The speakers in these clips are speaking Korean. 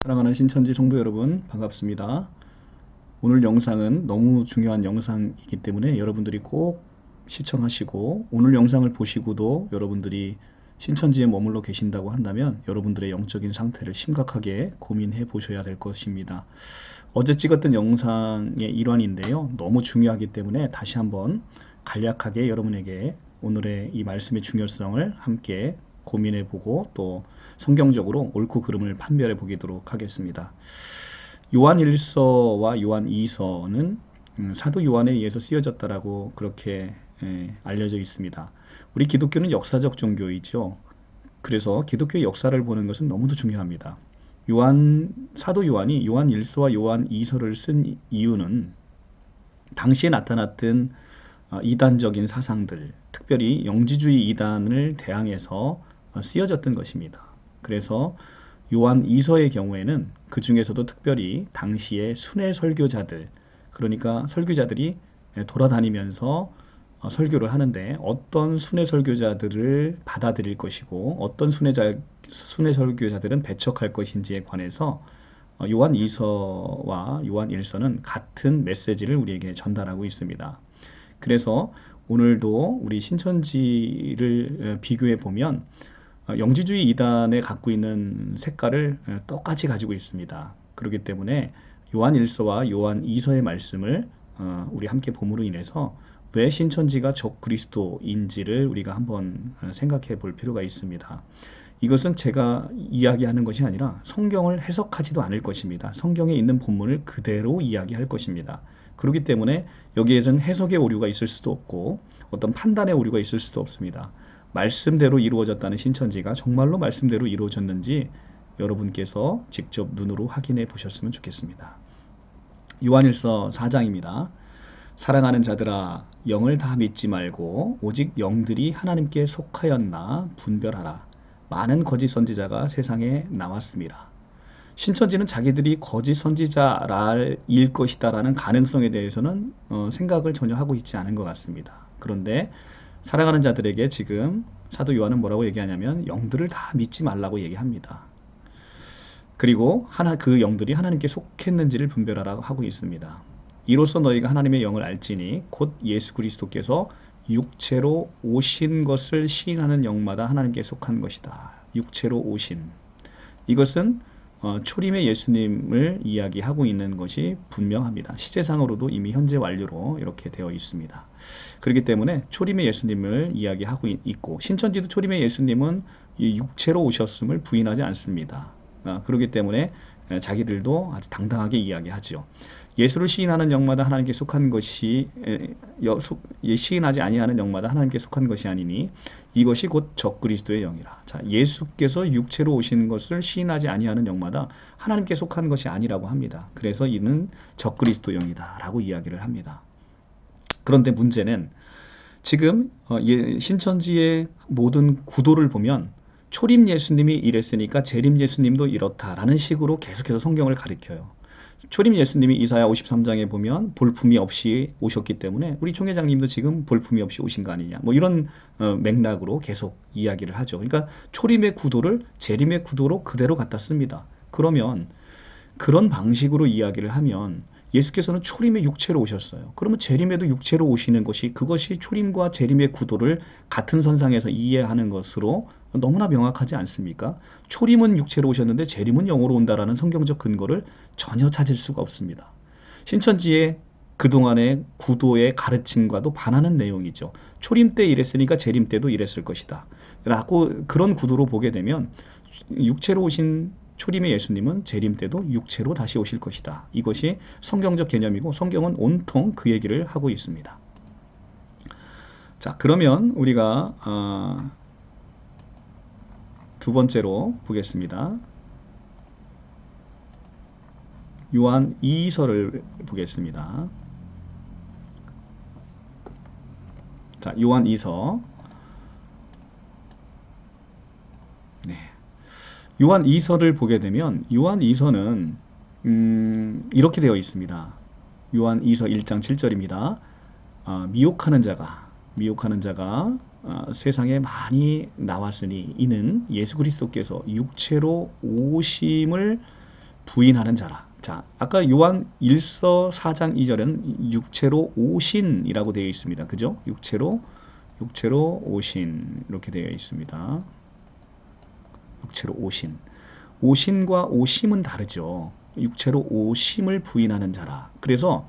사랑하는 신천지 성도 여러분, 반갑습니다. 오늘 영상은 너무 중요한 영상이기 때문에 여러분들이 꼭 시청하시고, 오늘 영상을 보시고도 여러분들이 신천지에 머물러 계신다고 한다면 여러분들의 영적인 상태를 심각하게 고민해 보셔야 될 것입니다. 어제 찍었던 영상의 일환인데요, 너무 중요하기 때문에 다시 한번 간략하게 여러분에게 오늘의 이 말씀의 중요성을 함께 고민해 보고, 또 성경적으로 옳고 그름을 판별해 보도록 하겠습니다. 요한 1서와 요한 2서는 사도 요한에 의해서 쓰여졌다라고 그렇게 알려져 있습니다. 우리 기독교는 역사적 종교이죠. 그래서 기독교의 역사를 보는 것은 너무도 중요합니다. 사도 요한이 요한 1서와 요한 2서를 쓴 이유는 당시에 나타났던 이단적인 사상들, 특별히 영지주의 이단을 대항해서 쓰여졌던 것입니다. 그래서 요한 2서의 경우에는 그 중에서도 특별히 당시의 순회 설교자들, 그러니까 설교자들이 돌아다니면서 설교를 하는데 어떤 순회 설교자들을 받아들일 것이고 어떤 순회 설교자들은 배척할 것인지에 관해서 요한 2서와 요한 1서는 같은 메시지를 우리에게 전달하고 있습니다. 그래서 오늘도 우리 신천지를 비교해 보면 영지주의 이단에 갖고 있는 색깔을 똑같이 가지고 있습니다. 그렇기 때문에 요한 1서와 요한 2서의 말씀을 우리 함께 봄으로 인해서 왜 신천지가 적그리스도인지를 우리가 한번 생각해 볼 필요가 있습니다. 이것은 제가 이야기하는 것이 아니라 성경을 해석하지도 않을 것입니다. 성경에 있는 본문을 그대로 이야기할 것입니다. 그렇기 때문에 여기에서는 해석의 오류가 있을 수도 없고 어떤 판단의 오류가 있을 수도 없습니다. 말씀대로 이루어졌다는 신천지가 정말로 말씀대로 이루어졌는지 여러분께서 직접 눈으로 확인해 보셨으면 좋겠습니다. 요한일서 4장입니다. 사랑하는 자들아, 영을 다 믿지 말고 오직 영들이 하나님께 속하였나 분별하라. 많은 거짓 선지자가 세상에 나왔습니다. 신천지는 자기들이 거짓 선지자일 것이다 라는 가능성에 대해서는 생각을 전혀 하고 있지 않은 것 같습니다. 그런데 사랑하는 자들에게 지금 사도 요한은 뭐라고 얘기하냐면 영들을 다 믿지 말라고 얘기합니다. 그리고 그 영들이 하나님께 속했는지를 분별하라고 하고 있습니다. 이로써 너희가 하나님의 영을 알지니 곧 예수 그리스도께서 육체로 오신 것을 시인하는 영마다 하나님께 속한 것이다. 육체로 오신. 이것은 초림의 예수님을 이야기하고 있는 것이 분명합니다. 시제상으로도 이미 현재 완료로 이렇게 되어 있습니다. 그렇기 때문에 초림의 예수님을 이야기하고 있고, 신천지도 초림의 예수님은 육체로 오셨음을 부인하지 않습니다. 그렇기 때문에 자기들도 아주 당당하게 이야기하죠. 예수를 시인하는 영마다 하나님께 속한 것이 시인하지 아니하는 영마다 하나님께 속한 것이 아니니 이것이 곧 적그리스도의 영이라. 자, 예수께서 육체로 오신 것을 시인하지 아니하는 영마다 하나님께 속한 것이 아니라고 합니다. 그래서 이는 적그리스도 영이다라고 이야기를 합니다. 그런데 문제는 지금 신천지의 모든 구도를 보면 초림 예수님이 이랬으니까 재림 예수님도 이렇다라는 식으로 계속해서 성경을 가리켜요. 초림 예수님이 이사야 53장에 보면 볼품이 없이 오셨기 때문에 우리 총회장님도 지금 볼품이 없이 오신 거 아니냐, 뭐 이런 맥락으로 계속 이야기를 하죠. 그러니까 초림의 구도를 재림의 구도로 그대로 갖다 씁니다. 그러면 그런 방식으로 이야기를 하면 예수께서는 초림의 육체로 오셨어요. 그러면 재림에도 육체로 오시는 것이, 그것이 초림과 재림의 구도를 같은 선상에서 이해하는 것으로 너무나 명확하지 않습니까? 초림은 육체로 오셨는데 재림은 영으로 온다라는 성경적 근거를 전혀 찾을 수가 없습니다. 신천지의 그동안의 구도의 가르침과도 반하는 내용이죠. 초림 때 이랬으니까 재림 때도 이랬을 것이다 라고, 그런 구도로 보게 되면 육체로 오신 초림의 예수님은 재림 때도 육체로 다시 오실 것이다. 이것이 성경적 개념이고 성경은 온통 그 얘기를 하고 있습니다. 자, 그러면 우리가 두 번째로 보겠습니다. 요한 2서를 보겠습니다. 자, 요한 2서. 네. 요한 2서를 보게 되면 요한 2서는 이렇게 되어 있습니다. 요한 2서 1장 7절입니다. 미혹하는 자가 세상에 많이 나왔으니 이는 예수 그리스도께서 육체로 오심을 부인하는 자라. 자, 아까 요한 1서 4장 2절에는 육체로 오신이라고 되어 있습니다. 그죠? 육체로 오신 이렇게 되어 있습니다. 육체로 오신. 오신과 오심은 다르죠. 육체로 오심을 부인하는 자라. 그래서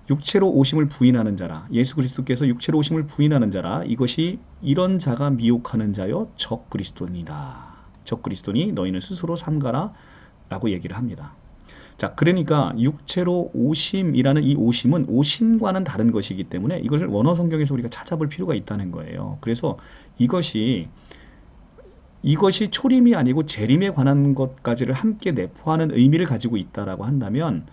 육체로 오심을 부인하는 자라. 예수 그리스도께서 육체로 오심을 부인하는 자라. 이것이 이런 자가 미혹하는 자요 적그리스도니라. 적그리스도니 너희는 스스로 삼가라 라고 얘기를 합니다. 자, 그러니까 육체로 오심이라는 이 오심은 오신과는 다른 것이기 때문에 이것을 원어 성경에서 우리가 찾아볼 필요가 있다는 거예요. 그래서 이것이 초림이 아니고 재림에 관한 것까지를 함께 내포하는 의미를 가지고 있다라고 한다면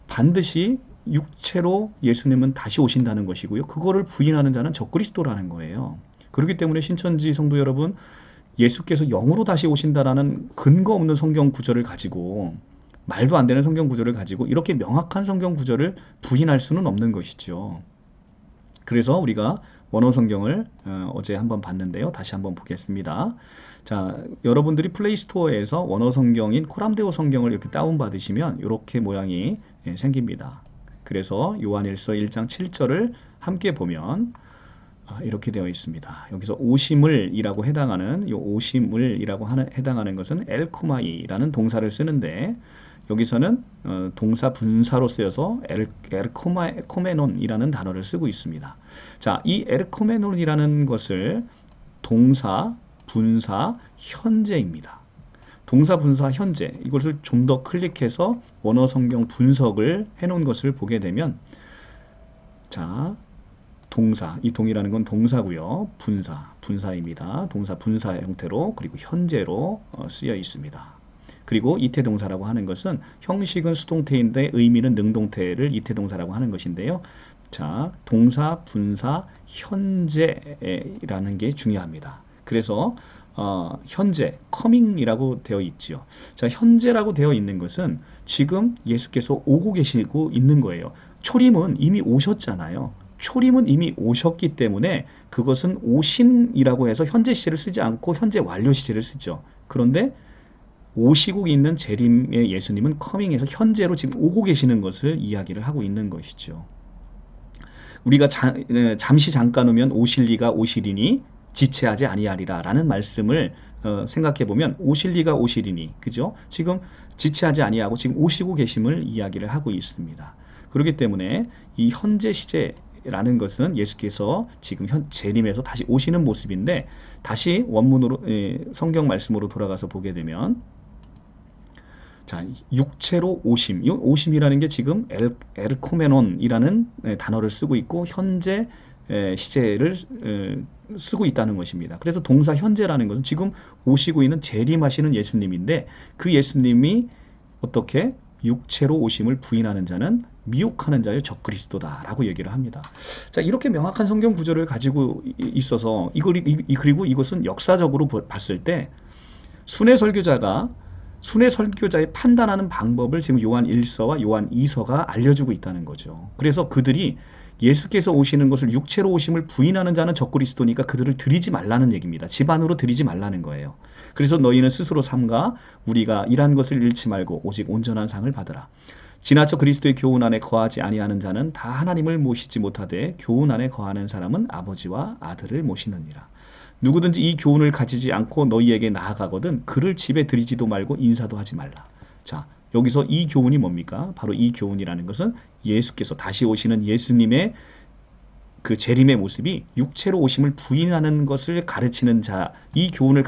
반드시 육체로 예수님은 다시 오신다는 것이고요. 그거를 부인하는 자는 적그리스도라는 거예요. 그렇기 때문에 신천지 성도 여러분, 예수께서 영으로 다시 오신다라는 근거 없는 성경 구절을 가지고, 말도 안 되는 성경 구절을 가지고 이렇게 명확한 성경 구절을 부인할 수는 없는 것이죠. 그래서 우리가 원어 성경을 어제 한번 봤는데요. 다시 한번 보겠습니다. 자, 여러분들이 플레이스토어에서 원어 성경인 코람데오 성경을 이렇게 다운받으시면 이렇게 모양이 생깁니다. 그래서 요한일서 1장 7절을 함께 보면 이렇게 되어 있습니다. 여기서 오심을이라고 해당하는 이 오심을이라고 해당하는 것은 엘코마이라는 동사를 쓰는데 여기서는 동사 분사로 쓰여서 에르코메논이라는 단어를 쓰고 있습니다. 자, 이 에르코메논이라는 것을 동사, 분사, 현재입니다. 동사, 분사, 현재 이것을 좀 더 클릭해서 원어 성경 분석을 해놓은 것을 보게 되면 자, 동사, 이 동이라는 건 동사고요. 분사입니다. 동사 분사 형태로 그리고 현재로 쓰여 있습니다. 그리고 이태동사라고 하는 것은 형식은 수동태인데 의미는 능동태를 이태동사라고 하는 것인데요. 자, 동사, 분사, 현재라는 게 중요합니다. 그래서 현재, coming이라고 되어 있죠. 자, 현재라고 되어 있는 것은 지금 예수께서 오고 계시고 있는 거예요. 초림은 이미 오셨잖아요. 초림은 이미 오셨기 때문에 그것은 오신이라고 해서 현재 시제를 쓰지 않고 현재 완료 시제를 쓰죠. 그런데 오시고 있는 재림의 예수님은 커밍에서 현재로 지금 오고 계시는 것을 이야기를 하고 있는 것이죠. 우리가 잠시 잠깐 오면 오실 리가 오시리니 지체하지 아니하리라 라는 말씀을 생각해 보면 오실 리가 오시리니, 그죠? 지금 지체하지 아니하고 지금 오시고 계심을 이야기를 하고 있습니다. 그렇기 때문에 이 현재 시제라는 것은 예수께서 지금 재림에서 다시 오시는 모습인데, 다시 원문으로 성경 말씀으로 돌아가서 보게 되면 자, 육체로 오심. 이 오심이라는 게 지금 엘코메논이라는 단어를 쓰고 있고 현재 시제를 쓰고 있다는 것입니다. 그래서 동사 현재라는 것은 지금 오시고 있는 재림하시는 예수님인데 그 예수님이 어떻게 육체로 오심을 부인하는 자는 미혹하는 자요 적그리스도다라고 얘기를 합니다. 자, 이렇게 명확한 성경 구절을 가지고 있어서 그리고 이것은 역사적으로 봤을 때 순회 설교자의 판단하는 방법을 지금 요한 1서와 요한 2서가 알려주고 있다는 거죠. 그래서 그들이 예수께서 오시는 것을 육체로 오심을 부인하는 자는 적그리스도니까 그들을 드리지 말라는 얘기입니다. 집안으로 드리지 말라는 거예요. 그래서 너희는 스스로 삼가 우리가 일한 것을 잃지 말고 오직 온전한 상을 받으라. 지나쳐 그리스도의 교훈 안에 거하지 아니하는 자는 다 하나님을 모시지 못하되 교훈 안에 거하는 사람은 아버지와 아들을 모시느니라. 누구든지 이 교훈을 가지지 않고 너희에게 나아가거든 그를 집에 들이지도 말고 인사도 하지 말라. 자, 여기서 이 교훈이 뭡니까? 바로 이 교훈이라는 것은 예수께서 다시 오시는 예수님의 그 재림의 모습이 육체로 오심을 부인하는 것을 가르치는 자, 이 교훈을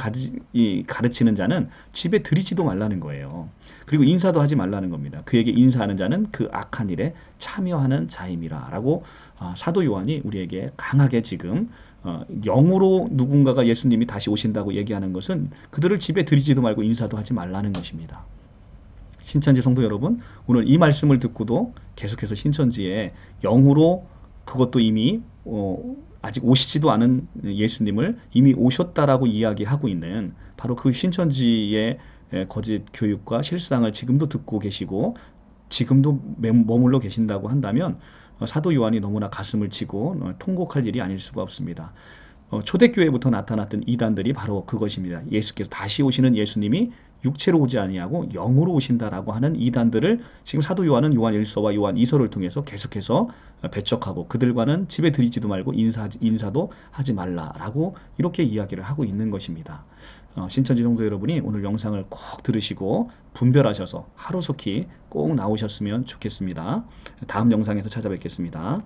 가르치는 자는 집에 들이지도 말라는 거예요. 그리고 인사도 하지 말라는 겁니다. 그에게 인사하는 자는 그 악한 일에 참여하는 자임이라 라고 사도 요한이 우리에게 강하게 지금 영으로 누군가가 예수님이 다시 오신다고 얘기하는 것은 그들을 집에 들이지도 말고 인사도 하지 말라는 것입니다. 신천지 성도 여러분, 오늘 이 말씀을 듣고도 계속해서 신천지에 영으로 그것도 이미 아직 오시지도 않은 예수님을 이미 오셨다라고 이야기하고 있는 바로 그 신천지의 거짓 교육과 실상을 지금도 듣고 계시고 지금도 머물러 계신다고 한다면 사도 요한이 너무나 가슴을 치고 통곡할 일이 아닐 수가 없습니다. 초대교회부터 나타났던 이단들이 바로 그것입니다. 예수께서 다시 오시는 예수님이 육체로 오지 아니하고 영으로 오신다라고 하는 이단들을 지금 사도 요한은 요한 1서와 요한 2서를 통해서 계속해서 배척하고 그들과는 집에 들이지도 말고 인사도 하지 말라라고 이렇게 이야기를 하고 있는 것입니다. 신천지 성도 여러분이 오늘 영상을 꼭 들으시고 분별하셔서 하루속히 꼭 나오셨으면 좋겠습니다. 다음 영상에서 찾아뵙겠습니다.